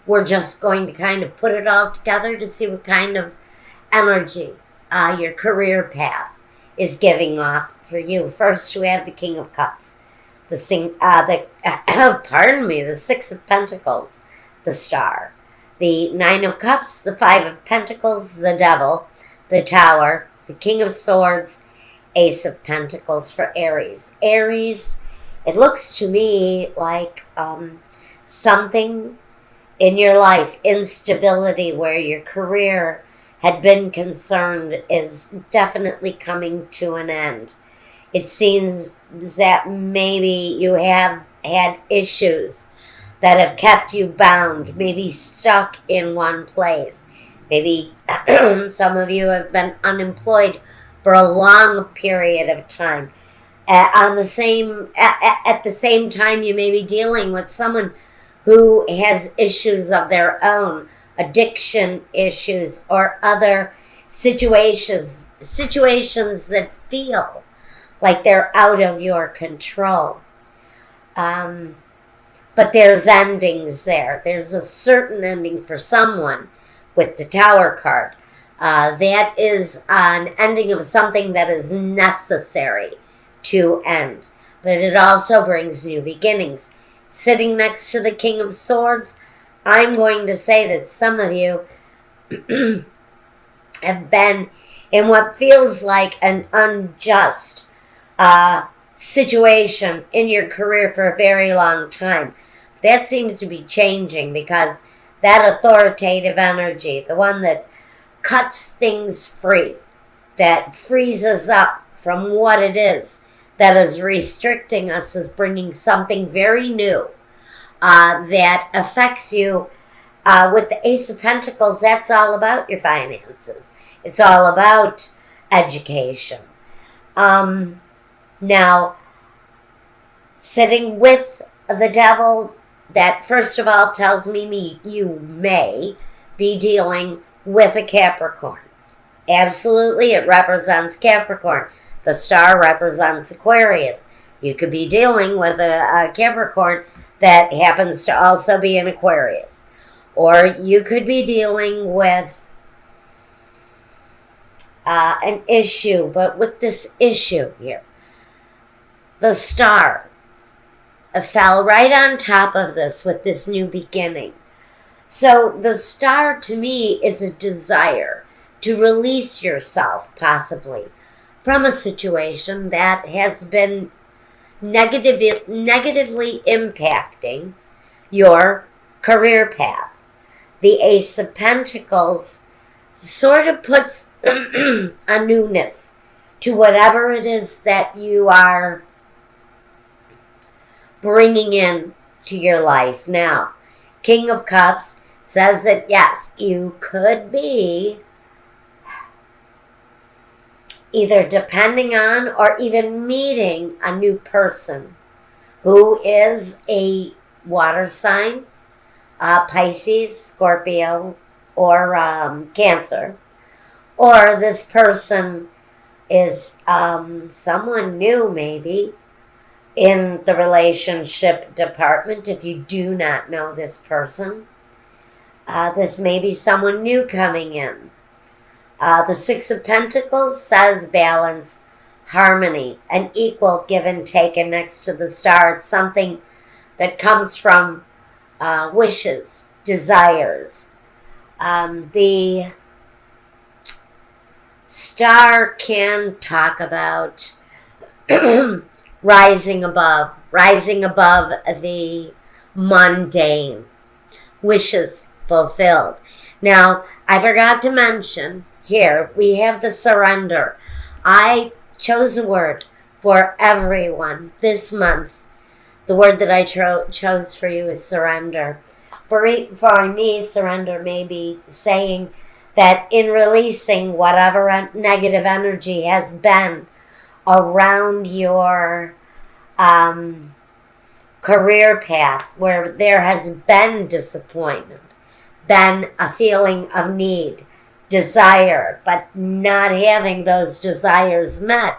we're just going to kind of put it all together to see what kind of energy your career path is giving off for you. First, we have the King of Cups, pardon me, the Six of Pentacles, the Star, the Nine of Cups, the Five of Pentacles, the Devil, the Tower, the King of Swords, Ace of Pentacles for Aries. Aries, it looks to me like something in your life, instability where your career had been concerned, is definitely coming to an end. It seems that maybe you have had issues that have kept you bound, maybe stuck in one place. Maybe some of you have been unemployed for a long period of time. At the same time, you may be dealing with someone who has issues of their own, addiction issues, or other situations that feel like they're out of your control. But there's endings there. There's a certain ending for someone with the Tower card. That is an ending of something that is necessary to end. But it also brings new beginnings. Sitting next to the King of Swords, I'm going to say that some of you have been in what feels like an unjust situation in your career for a very long time. That seems to be changing because that authoritative energy, the one that cuts things free, that frees us up from what it is that is restricting us, is bringing something very new that affects you. With the Ace of Pentacles, that's all about your finances. It's all about education. Now, sitting with the Devil, that first of all tells me you may be dealing with a Capricorn. Absolutely, it represents Capricorn. The Star represents Aquarius. You could be dealing with a Capricorn that happens to also be an Aquarius. Or you could be dealing with an issue, but with this issue here, the Star fell right on top of this with this new beginning. So the Star to me is a desire to release yourself possibly from a situation that has been negatively impacting your career path. The Ace of Pentacles sort of puts a newness to whatever it is that you are bringing in to your life. Now, King of Cups says that yes, you could be either depending on or even meeting a new person who is a water sign, Pisces, Scorpio, or Cancer. Or this person is someone new maybe in the relationship department. If you do not know this person, this may be someone new coming in. The Six of Pentacles says balance, harmony, an equal give and take. And next to the Star, it's something that comes from wishes, desires. The Star can talk about rising above the mundane, wishes fulfilled. Now, I forgot to mention, here we have the surrender. I chose a word for everyone this month. The word that I chose for you is surrender. For me, surrender may be saying that in releasing whatever negative energy has been around your career path, where there has been disappointment, been a feeling of need, desire, but not having those desires met,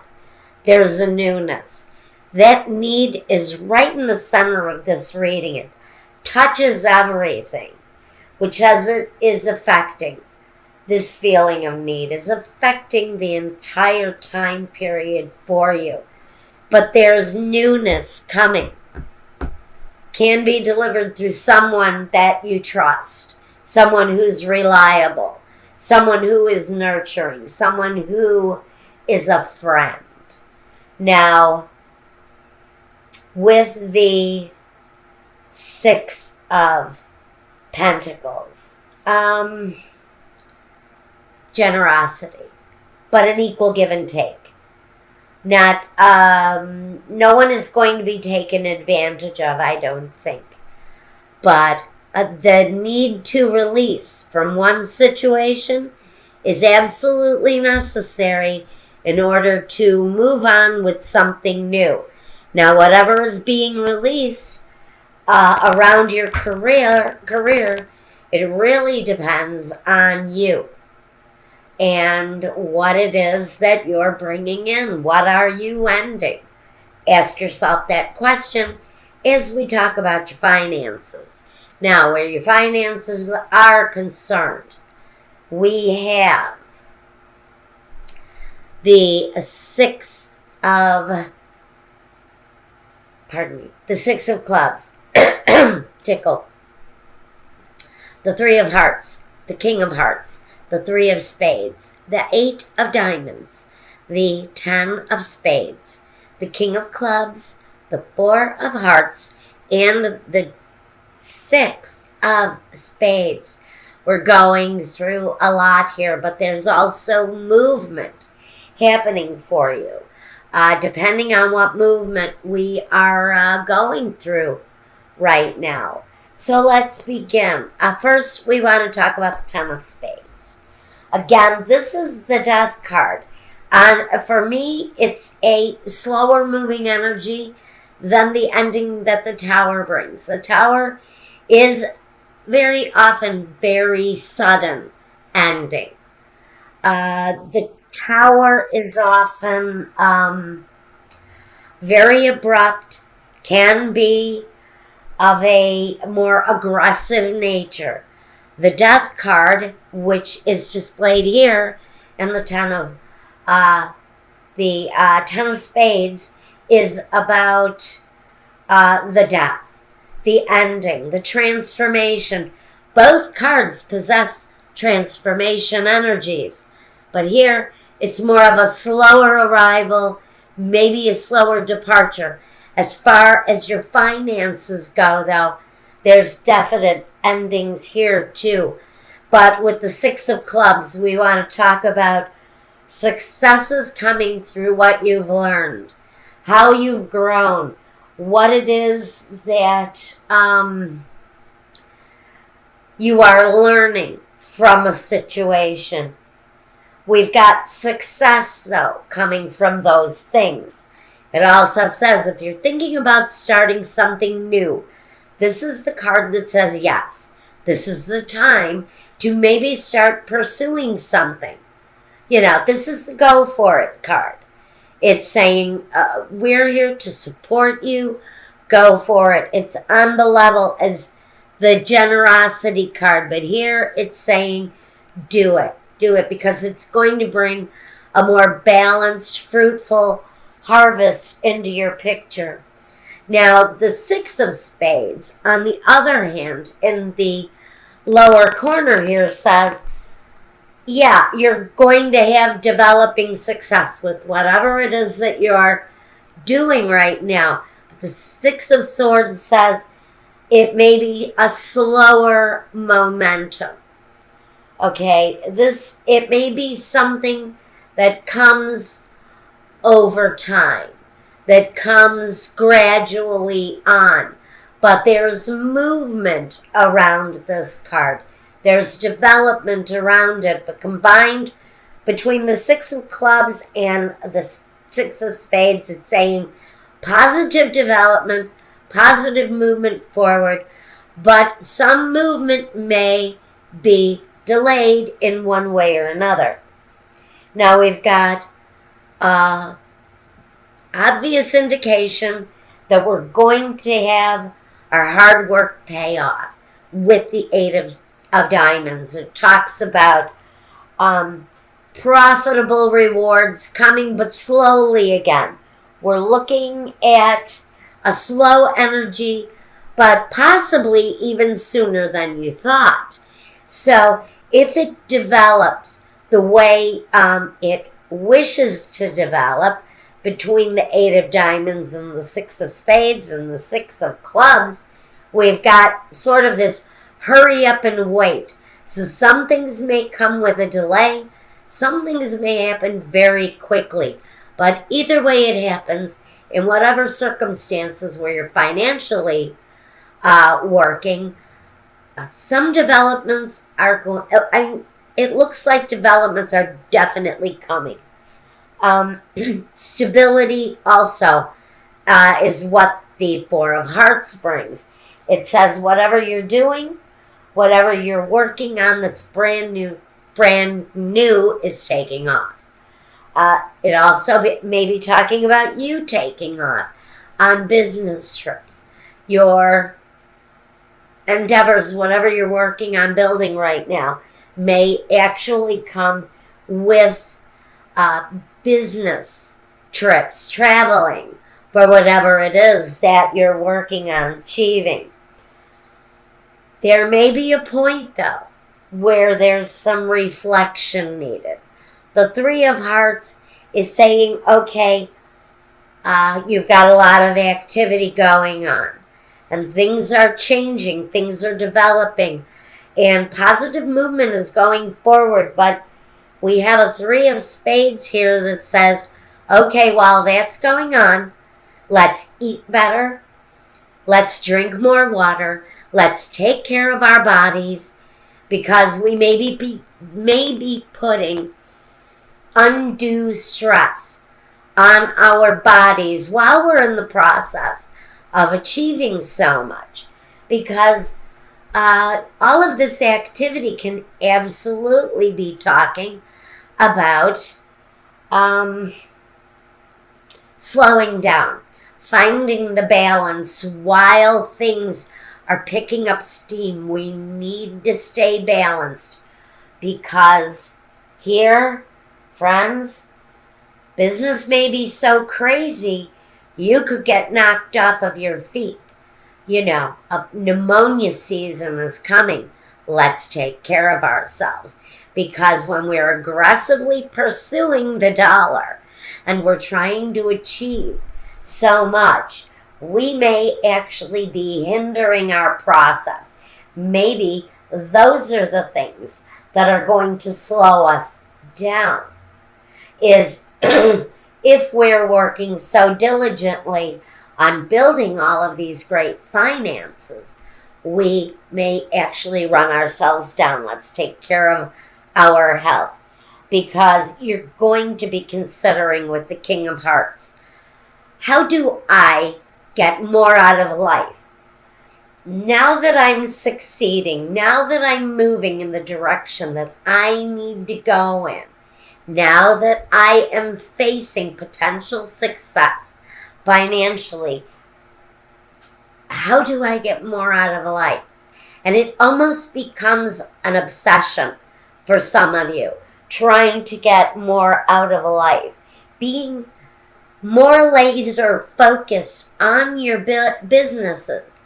there's a newness. That need is right in the center of this reading. It touches everything. which as it is affecting this feeling of need, is affecting the entire time period for you. But there's newness coming. Can be delivered through someone that you trust, someone who's reliable, someone who is nurturing, someone who is a friend. Now, with the Six of Pentacles, generosity, but an equal give and take. Not, no one is going to be taken advantage of, I don't think. But the need to release from one situation is absolutely necessary in order to move on with something new. Now, whatever is being released around your career, it really depends on you and what it is that you're bringing in. What are you ending? Ask yourself that question as we talk about your finances. Now, where your finances are concerned, we have the Six of Clubs, tickle, the Three of Hearts, the King of Hearts, the Three of Spades, the Eight of Diamonds, the 10 of Spades, the King of Clubs, the Four of Hearts, and the Six of Spades. We're going through a lot here, but there's also movement happening for you. Depending on what movement we are going through right now. So let's begin. First, we want to talk about the 10 of Spades. Again, this is the Death card. For me, it's a slower moving energy than the ending that the Tower brings. The Tower is very often very sudden ending. The Tower is often very abrupt, can be of a more aggressive nature. The Death card, which is displayed here in the Ten of Spades, is about the death, the ending, the transformation. Both cards possess transformation energies, but here it's more of a slower arrival, maybe a slower departure. As far as your finances go, though, there's definite endings here, too. But with the Six of Clubs, we want to talk about successes coming through what you've learned, how you've grown, what it is that you are learning from a situation. We've got success, though, coming from those things. It also says if you're thinking about starting something new, this is the card that says yes. This is the time to maybe start pursuing something. You know, this is the go for it card. It's saying we're here to support you. Go for it. It's on the level as the generosity card, but here it's saying do it. Do it because it's going to bring a more balanced, fruitful harvest into your picture. Now, the Six of Spades, on the other hand, in the lower corner here says, yeah, you're going to have developing success with whatever it is that you're doing right now. But the Six of Swords says it may be a slower momentum. Okay, it may be something that comes over time, that comes gradually on. But there's movement around this card. There's development around it. But combined between the Six of Clubs and the Six of Spades, it's saying positive development, positive movement forward. But some movement may be delayed in one way or another. Now we've got obvious indication that we're going to have our hard work pay off with the Eight of Diamonds. It talks about profitable rewards coming, but slowly again. We're looking at a slow energy, but possibly even sooner than you thought. So if it develops the way it wishes to develop between the Eight of Diamonds and the Six of Spades and the Six of Clubs, we've got sort of this hurry up and wait. So some things may come with a delay. Some things may happen very quickly. But either way it happens, in whatever circumstances where you're financially working, some developments are going. It looks like developments are definitely coming. Stability also is what the Four of Hearts brings. It says whatever you're doing, whatever you're working on that's brand new is taking off. It also may be talking about you taking off on business trips. Your endeavors, whatever you're working on building right now, may actually come with business trips, traveling for whatever it is that you're working on achieving. There may be a point, though, where there's some reflection needed. The Three of Hearts is saying, okay, you've got a lot of activity going on, and things are changing, things are developing, and positive movement is going forward, but we have a Three of Spades here that says, okay, while that's going on, let's eat better, let's drink more water, let's take care of our bodies, because we may be putting undue stress on our bodies while we're in the process of achieving so much. Because all of this activity can absolutely be talking about slowing down, finding the balance while things are picking up steam. We need to stay balanced, because here, friends, business may be so crazy you could get knocked off of your feet. You know, a pneumonia season is coming. Let's take care of ourselves, because when we're aggressively pursuing the dollar and we're trying to achieve so much, we may actually be hindering our process. Maybe those are the things that are going to slow us down. Is if we're working so diligently on building all of these great finances, we may actually run ourselves down. Let's take care of our health, because you're going to be considering with the King of Hearts, how do I get more out of life? Now that I'm succeeding, now that I'm moving in the direction that I need to go in, now that I am facing potential success financially, how do I get more out of life? And it almost becomes an obsession for some of you, trying to get more out of life, being more laser focused on your businesses,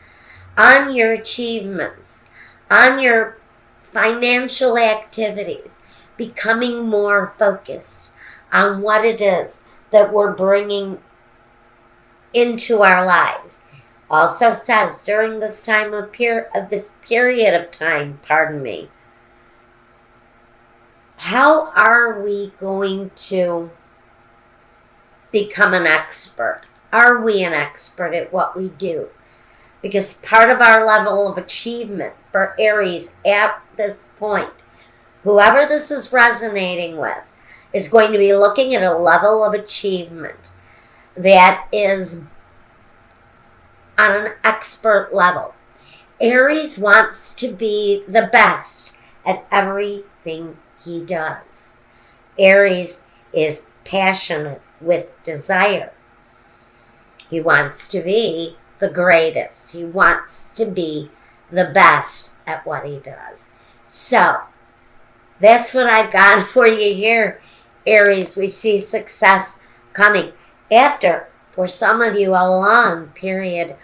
on your achievements, on your financial activities, becoming more focused on what it is that we're bringing into our lives. Also says during this time of this period of time, how are we going to become an expert? Are we an expert at what we do? Because part of our level of achievement for Aries at this point, whoever this is resonating with, is going to be looking at a level of achievement that is on an expert level. Aries wants to be the best at everything he does. Aries is passionate with desire. He wants to be the greatest. He wants to be the best at what he does. So, that's what I've got for you here, Aries. We see success coming after, for some of you, a long period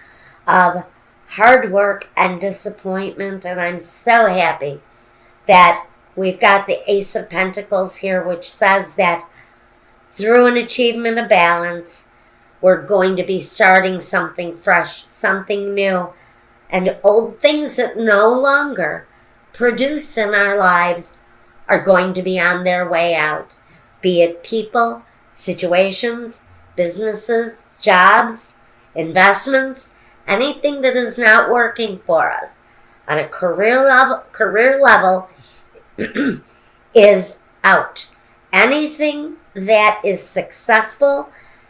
of hard work and disappointment. And I'm so happy that we've got the Ace of Pentacles here, which says that through an achievement of balance, we're going to be starting something fresh, something new, and old things that no longer produce in our lives are going to be on their way out. Be it people, situations, businesses, jobs, investments, anything that is not working for us on a career level is out. Anything that is successful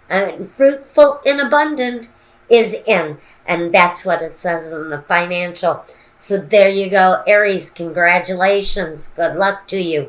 and fruitful and abundant is in. And that's what it says in the financial. So there you go, Aries. Congratulations. Good luck to you.